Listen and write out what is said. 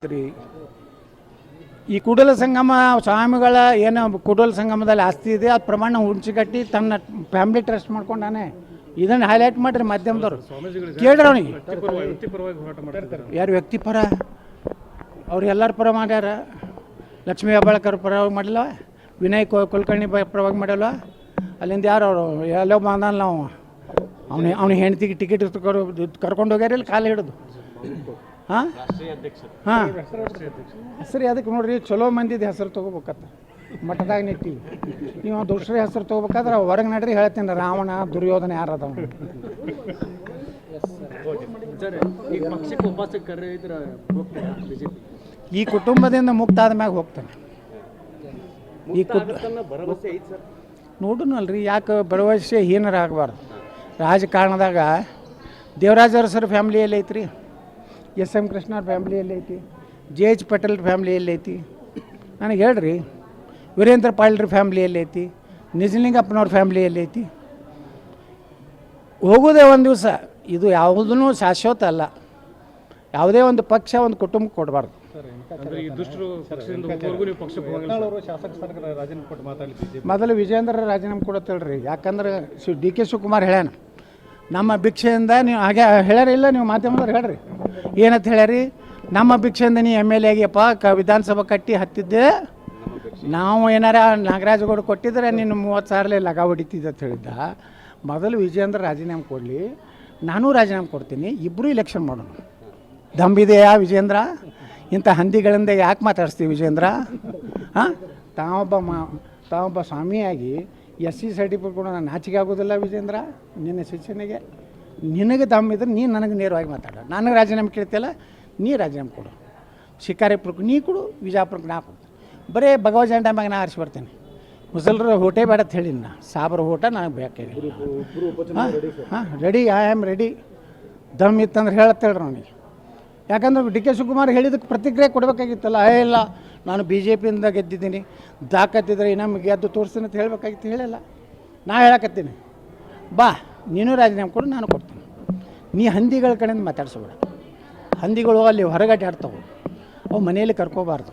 ರೀ ಈ ಕೂಡಲ ಸಂಗಮ ಸ್ವಾಮಿಗಳ ಏನು ಕೂಡಲ ಸಂಗಮದಲ್ಲಿ ಆಸ್ತಿ ಇದೆ ಅದು ಪ್ರಮಾಣ ಹುಂಚಿಗಟ್ಟಿ ತನ್ನ ಫ್ಯಾಮಿಲಿ ಟ್ರಸ್ಟ್ ಮಾಡ್ಕೊಂಡಾನೆ. ಇದನ್ನು ಹೈಲೈಟ್ ಮಾಡಿರಿ ಮಾಧ್ಯಮದವರು, ಕೇಳ್ರಿ ಅವನಿಗೆ. ಯಾರು ವ್ಯಕ್ತಿಪರ? ಅವ್ರು ಎಲ್ಲರ ಪರ ಮಾಡ್ಯಾರ. ಲಕ್ಷ್ಮೀ ಹೆಬ್ಬಾಳ್ಕರ್ ಪರವಾಗಿ ಮಾಡಿಲ್ಲ, ವಿನಯ್ ಕುಲಕರ್ಣಿ ಪರವಾಗಿ ಮಾಡಲ್ವ. ಅಲ್ಲಿಂದ ಯಾರು ಅವರು ಎಲ್ಲೋ ಬಂದಲ್ಲ, ನಾವು ಅವನ ಹೆಂಡತಿಗೆ ಟಿಕೆಟ್ ಕರ್ಕೊಂಡು ಹೋಗ್ಯಾರಿಲ್ಲ ಕಾಲು ಹಿಡಿದು. ಹಾಂ ಹಾಂ ಹೆಸರು ಅದಕ್ಕೆ ನೋಡ್ರಿ, ಚಲೋ ಮಂದಿದ ಹೆಸರು ತೊಗೋಬೇಕತ್ತ ಮಠದಾಗ ನಿಂತೀವಿ. ನೀವು ದುಷ್ಟ್ರ ಹೆಸರು ತೊಗೋಬೇಕಾದ್ರೆ ಹೊರಗೆ ನಡ್ರಿ ಹೇಳ್ತೀನಿ, ರಾವಣ ದುರ್ಯೋಧನ ಯಾರದವ. ಈ ಕುಟುಂಬದಿಂದ ಮುಕ್ತ ಆದ ಮ್ಯಾಗ ಹೋಗ್ತಾನೆ. ಈ ನೋಡೋಣಲ್ರಿ, ಯಾಕೆ ಭರವಸೆ ಹೀನರಾಗಬಾರ್ದು. ರಾಜಕಾರಣದಾಗ ದೇವರಾಜ ಅರಸರ ಫ್ಯಾಮ್ಲಿ ಎಲ್ಲೈತ್ರಿ, ಎಸ್.ಎಂ. ಕೃಷ್ಣವ್ರ ಫ್ಯಾಮ್ಲಿ ಎಲ್ಲೈತಿ, ಜೆ.ಎಚ್. ಪಟೇಲ್ ಫ್ಯಾಮ್ಲಿ ಎಲ್ಲೈತಿ, ನನಗೆ ಹೇಳ್ರಿ. ವೀರೇಂದ್ರ ಪಾಳ್ರ ಫ್ಯಾಮ್ಲಿ ಎಲ್ಲೈತಿ, ನಿಜಲಿಂಗಪ್ಪನವ್ರ ಫ್ಯಾಮ್ಲಿ ಎಲ್ಲೈತಿ. ಹೋಗೋದೇ ಒಂದು ದಿವಸ. ಇದು ಯಾವುದೂ ಶಾಶ್ವತ ಅಲ್ಲ. ಯಾವುದೇ ಒಂದು ಪಕ್ಷ ಒಂದು ಕುಟುಂಬಕ್ಕೆ ಕೊಡಬಾರ್ದು. ಮೊದಲು ವಿಜೇಂದ್ರ ರಾಜೀನಾಮೆ ಕೊಡತ್ತೇಳ್ರಿ. ಯಾಕಂದ್ರೆ ಡಿ.ಕೆ. ಶಿವಕುಮಾರ್ ಹೇಳ್ಯಾನ, ನಮ್ಮ ಭಿಕ್ಷೆಯಿಂದ ನೀವು ಹಾಗೆ ಹೇಳ್ಯಾರ ಇಲ್ಲ, ನೀವು ಮಾಧ್ಯಮದವ್ರು ಹೇಳ್ರಿ ಏನಂತ ಹೇಳ್ಯಾರಿ. ನಮ್ಮ ಭಿಕ್ಷೆಯಿಂದ ನೀ ಎಮ್.ಎಲ್.ಎ ಆಗಿಯಪ್ಪ, ವಿಧಾನಸಭಾ ಕಟ್ಟಿ ಹತ್ತಿದ್ದೆ, ನಾವು ಏನಾರ ನಾಗರಾಜಗೌಡ ಕೊಟ್ಟಿದ್ರೆ ನೀನು 30,000 ಲಗ ಹೊಡಿತಿದ್ದೆ ಅಂತ ಹೇಳಿದ್ದ. ಮೊದಲು ವಿಜೇಂದ್ರ ರಾಜೀನಾಮೆ ಕೊಡಲಿ, ನಾನು ರಾಜೀನಾಮೆ ಕೊಡ್ತೀನಿ, ಇಬ್ಬರು ಇಲೆಕ್ಷನ್ ಮಾಡೋಣ. ದಂಬಿದೆಯಾ ವಿಜೇಂದ್ರ? ಇಂಥ ಹಂದಿಗಳಿಂದ ಯಾಕೆ ಮಾತಾಡಿಸ್ತೀವಿ ವಿಜೇಂದ್ರ? ಹಾಂ, ತಾವೊಬ್ಬ ಸ್ವಾಮಿಯಾಗಿ SC ಸರ್ಟಿಫಿಕೇಟ್ ಕೊಡೋ ನಾನು ನಾಚಿಕೆ ಆಗೋದಿಲ್ಲ ವಿಜೇಂದ್ರ. ನಿನ್ನ ಶಿಕ್ಷಣಿಗೆ ನಿನಗೆ ದಮ್ಮಿದ್ರೆ ನೀನು ನನಗೆ ನೇರವಾಗಿ ಮಾತಾಡ. ನನಗೆ ರಾಜೀನಾಮೆ ಕೇಳ್ತಿಯಲ್ಲ, ನೀ ರಾಜೀನಾಮೆ ಕೊಡು. ಶಿಕಾರಿಪುರಕ್ಕೆ ನೀ ಕೊಡು, ವಿಜಯಪುರಕ್ಕೆ ನಾ ಕೊಡು. ಬರೀ ಭಗವಜಾಂಡ ಮ್ಯಾಗ ನಾ ಆರಿಸಿ ಬರ್ತೇನೆ. ಮುಸಲ್ರ ಹೋಟೆ ಬೇಡ ಅಂತ ಹೇಳಿನ, ಸಾಬ್ರ ಹೋಟ ನನಗೆ ಬೇಕಾಗಿಲ್ಲ. ಹಾಂ ರೆಡಿ, ಐ ಆಮ್ ರೆಡಿ. ದಮ್ ಇತ್ತಂದ್ರೆ ಹೇಳತ್ತೇಳ್ರಿ ಅವನಿಗೆ. ಯಾಕಂದ್ರೆ ಡಿ.ಕೆ. ಶಿವಕುಮಾರ್ ಹೇಳಿದಕ್ಕೆ ಪ್ರತಿಕ್ರಿಯೆ ಕೊಡಬೇಕಾಗಿತ್ತಲ್ಲ. ಇಲ್ಲ ನಾನು BJP-ಯಿಂದ ಗೆದ್ದಿದ್ದೀನಿ, ದಾಖತ್ತಿದ್ರೆ ನಮಗೆ ಗೆದ್ದು ತೋರಿಸ್ತೀನಿ ಅಂತ ಹೇಳಬೇಕಾಗಿತ್ತು. ಹೇಳಿಲ್ಲ. ನಾ ಹೇಳಕತ್ತೀನಿ, ಬಾ ನೀನು ರಾಜೀನಾಮೆ ಕೊಡು, ನಾನು ಕೊಡ್ತೀನಿ. ನೀ ಹಂದಿಗಳ ಕಡೆಯಿಂದ ಮಾತಾಡ್ಸೋಬೇಡ. ಹಂದಿಗಳು ಅಲ್ಲಿ ಹೊರಗಡೆ ಆಡ್ತಾವೆ, ಅವು ಮನೆಯಲ್ಲಿ ಕರ್ಕೋಬಾರ್ದು.